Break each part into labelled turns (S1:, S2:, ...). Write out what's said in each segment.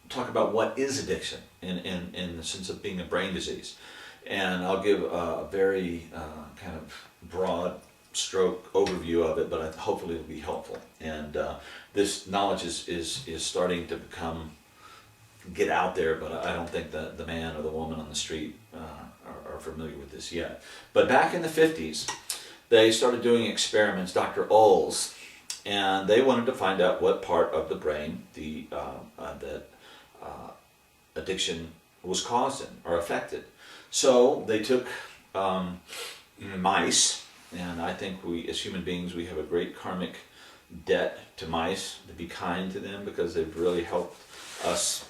S1: talk about what is addiction in the sense of being a brain disease. And I'll give a very kind of broad stroke overview of it, but hopefully it'll be helpful. And this knowledge is starting to get out there, but I don't think that the man or the woman on the street are familiar with this yet. But back in the 50s, they started doing experiments, Dr. Ulls, and they wanted to find out what part of the brain that addiction was caused in or affected. So they took mice, and I think we, as human beings, we have a great karmic debt to mice, to be kind to them, because they've really helped us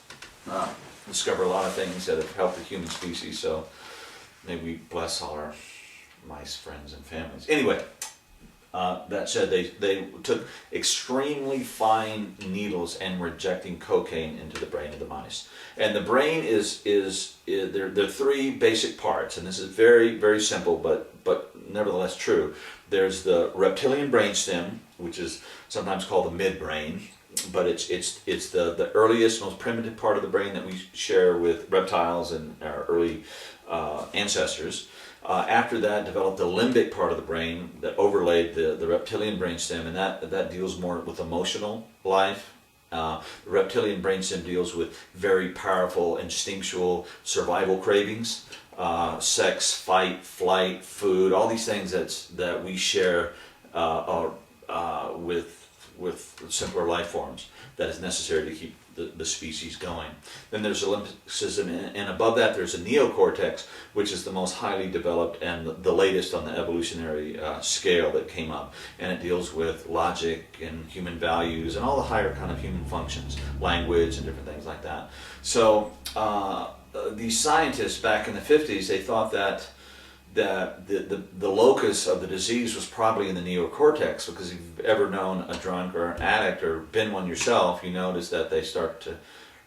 S1: discover a lot of things that have helped the human species. So may we bless all our mice friends and families. Anyway, that said, they took extremely fine needles and were injecting cocaine into the brain of the mice. And the brain there are three basic parts, and this is very, very simple, but nevertheless true. There's the reptilian brainstem, which is sometimes called the midbrain, but it's the earliest, most primitive part of the brain that we share with reptiles and our early ancestors. After that, developed the limbic part of the brain that overlaid the reptilian brainstem, and that deals more with emotional life. The reptilian brainstem deals with very powerful instinctual survival cravings, sex, fight, flight, food, all these things that we share with simpler life forms that is necessary to keep the species going. Then there's limbicism, and above that there's a neocortex, which is the most highly developed and the latest on the evolutionary scale that came up, and it deals with logic and human values and all the higher kind of human functions, language and different things like that. So these scientists back in the 50s, they thought that the locus of the disease was probably in the neocortex, because if you've ever known a drunk or an addict or been one yourself, you notice that they start to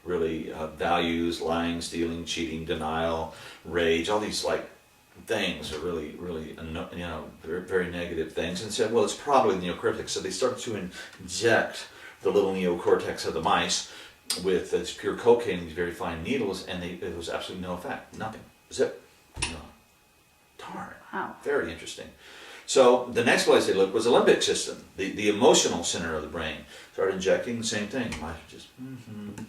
S1: really values, lying, stealing, cheating, denial, rage, all these like things are really very, very negative things, and said, well, it's probably the neocortex. So they started to inject the little neocortex of the mice with this pure cocaine, these very fine needles, and it was absolutely no effect, nothing, zip, no. Darn.
S2: Wow.
S1: Very interesting. So the next place they looked was the limbic system, the emotional center of the brain. Started injecting the same thing. Mice just, when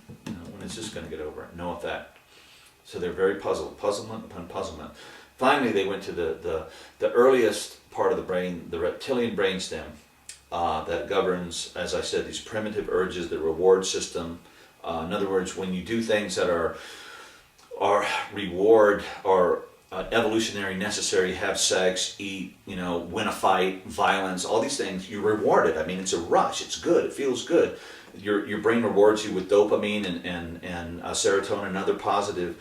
S1: is this going to get over? No effect. So they're very puzzled, puzzlement upon puzzlement. Finally, they went to the earliest part of the brain, the reptilian brainstem, that governs, as I said, these primitive urges, the reward system. In other words, when you do things that are reward or evolutionary necessary, have sex, eat, win a fight, violence, all these things, you're rewarded. I mean, it's a rush, it's good, it feels good. Your brain rewards you with dopamine and serotonin and other positive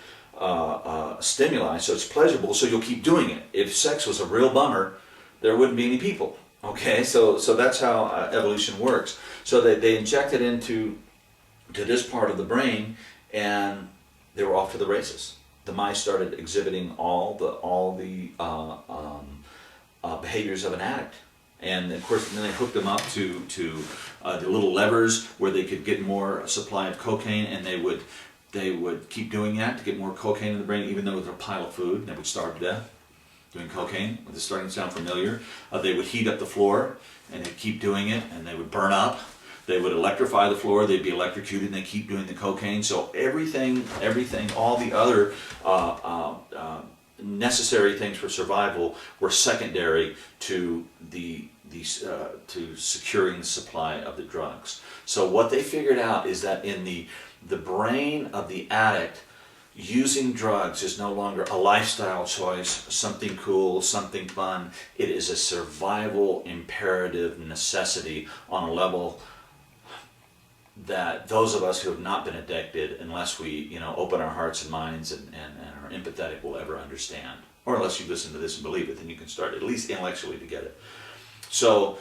S1: stimuli, so it's pleasurable, so you'll keep doing it. If sex was a real bummer, there wouldn't be any people. Okay, so that's how evolution works. So they injected into this part of the brain, and they were off to the races. The mice started exhibiting all the behaviors of an addict, and of course, then they hooked them up to the little levers where they could get more supply of cocaine, and they would keep doing that to get more cocaine in the brain, even though it was a pile of food, and they would starve to death doing cocaine. This is starting to sound familiar. They would heat up the floor, and they'd keep doing it, and they would burn up. They would electrify the floor, they'd be electrocuted, and they keep doing the cocaine. So everything, all the other necessary things for survival were secondary to to securing the supply of the drugs. So what they figured out is that in the brain of the addict, using drugs is no longer a lifestyle choice, something cool, something fun. It is a survival imperative necessity on a level that those of us who have not been addicted, unless we open our hearts and minds and are empathetic, will ever understand. Or unless you listen to this and believe it, then you can start at least intellectually to get it. So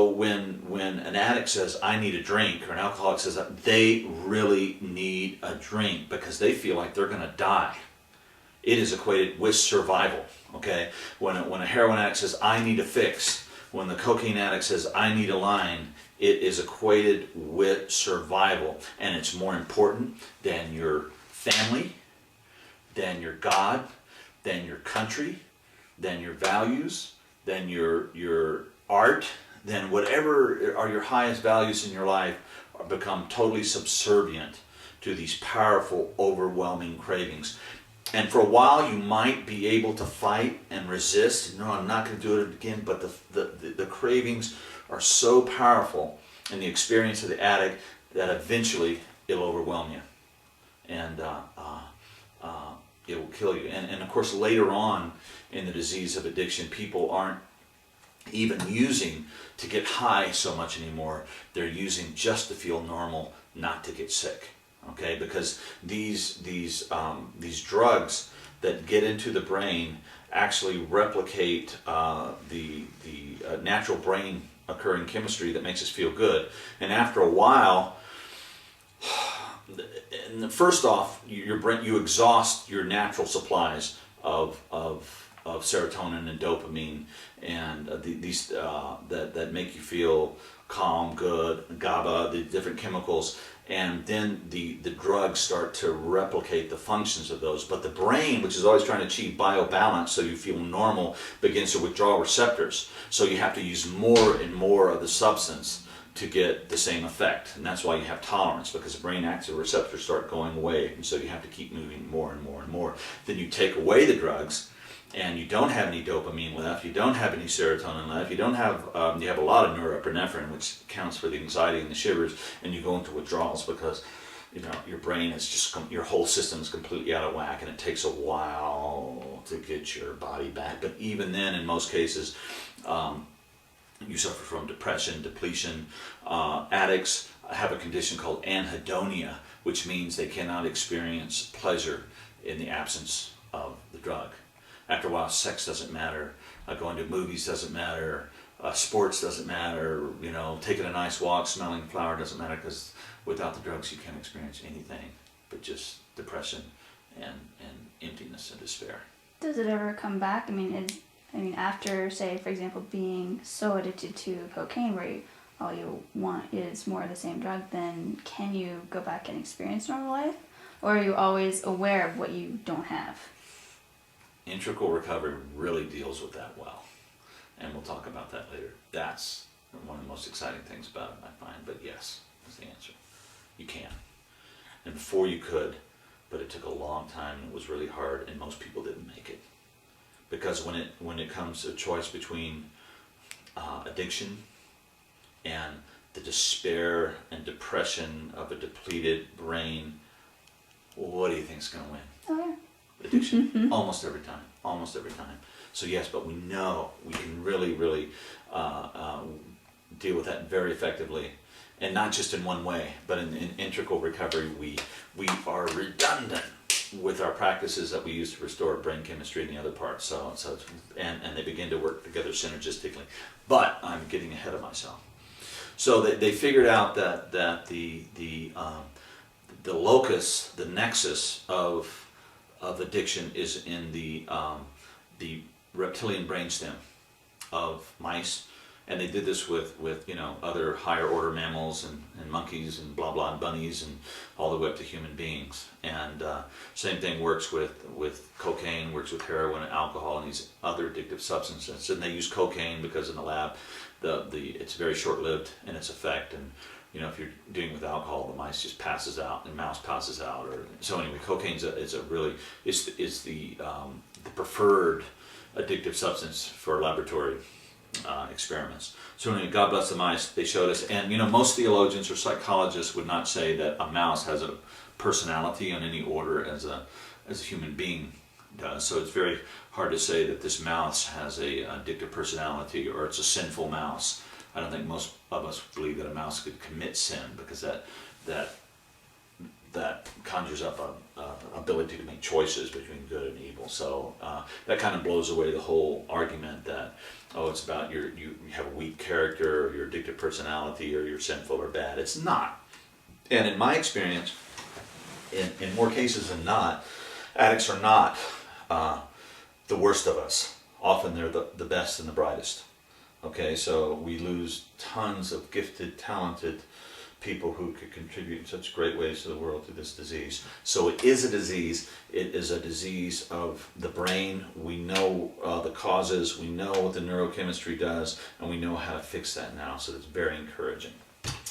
S1: when an addict says, I need a drink, or an alcoholic says, they really need a drink because they feel like they're going to die. It is equated with survival. Okay? When a heroin addict says, I need a fix, when the cocaine addict says, I need a line, It is equated with survival, and it's more important than your family, than your God, than your country, than your values, than your art, than whatever are your highest values in your life, become totally subservient to these powerful, overwhelming cravings. And for a while you might be able to fight and resist. No, I'm not going to do it again, but the cravings are so powerful in the experience of the addict that eventually it'll overwhelm you. And it will kill you. And of course, later on in the disease of addiction, people aren't even using to get high so much anymore. They're using just to feel normal, not to get sick. Okay, because these drugs that get into the brain actually replicate the natural brain occurring chemistry that makes us feel good. And after a while, first off, you exhaust your natural supplies of serotonin and dopamine, and these that make you feel calm, good, GABA, the different chemicals, and then the drugs start to replicate the functions of those. But the brain, which is always trying to achieve biobalance so you feel normal, begins to withdraw receptors. So you have to use more and more of the substance to get the same effect. And that's why you have tolerance, because the brain active receptors start going away, and so you have to keep moving more and more and more. Then you take away the drugs, and you don't have any dopamine left, you don't have any serotonin left, you don't have, you have a lot of norepinephrine, which accounts for the anxiety and the shivers, and you go into withdrawals because, you know, your brain is just, your whole system is completely out of whack, and it takes a while to get your body back. But even then, in most cases, you suffer from depression, depletion. Addicts have a condition called anhedonia, which means they cannot experience pleasure in the absence of the drug. After a while, sex doesn't matter, going to movies doesn't matter, sports doesn't matter, you know, taking a nice walk, smelling a flower doesn't matter, because without the drugs you can't experience anything but just depression and emptiness and despair.
S2: Does it ever come back? I mean, after, say, for example, being so addicted to cocaine, where all you want is more of the same drug, then can you go back and experience normal life? Or are you always aware of what you don't have?
S1: Integral recovery really deals with that well, and we'll talk about that later. That's one of the most exciting things about it, I find. But yes, is the answer. You can. And before you could, but it took a long time, and it was really hard, and most people didn't make it. Because when it comes to a choice between addiction and the despair and depression of a depleted brain, what do you think is going to win?
S2: Oh, yeah.
S1: Addiction. Almost every time. So yes, but we know we can really deal with that very effectively, and not just in one way, but in integral recovery we are redundant with our practices that we use to restore brain chemistry in the other parts. So and they begin to work together synergistically. But I'm getting ahead of myself. So they figured out that the locus, the nexus of addiction is in the reptilian brainstem of mice, and they did this with you know, other higher order mammals and monkeys and blah blah and bunnies and all the way up to human beings. And same thing works with cocaine, works with heroin and alcohol and these other addictive substances. And they use cocaine because in the lab it's very short lived in its effect, and you know, if you're dealing with alcohol, the mouse passes out, or so anyway. Cocaine is the preferred addictive substance for laboratory experiments. So anyway, God bless the mice. They showed us, and you know, most theologians or psychologists would not say that a mouse has a personality on any order as a human being does. So it's very hard to say that this mouse has a addictive personality or it's a sinful mouse. I don't think most of us believe that a mouse could commit sin, because that conjures up a ability to make choices between good and evil. So that kind of blows away the whole argument that, oh, it's about you have a weak character, or your addictive personality, or you're sinful or bad. It's not. And in my experience, in more cases than not, addicts are not the worst of us. Often they're the best and the brightest. Okay, so we lose tons of gifted, talented people who could contribute in such great ways to the world through this disease. So it is a disease. It is a disease of the brain. We know the causes, we know what the neurochemistry does, and we know how to fix that now, so it's very encouraging.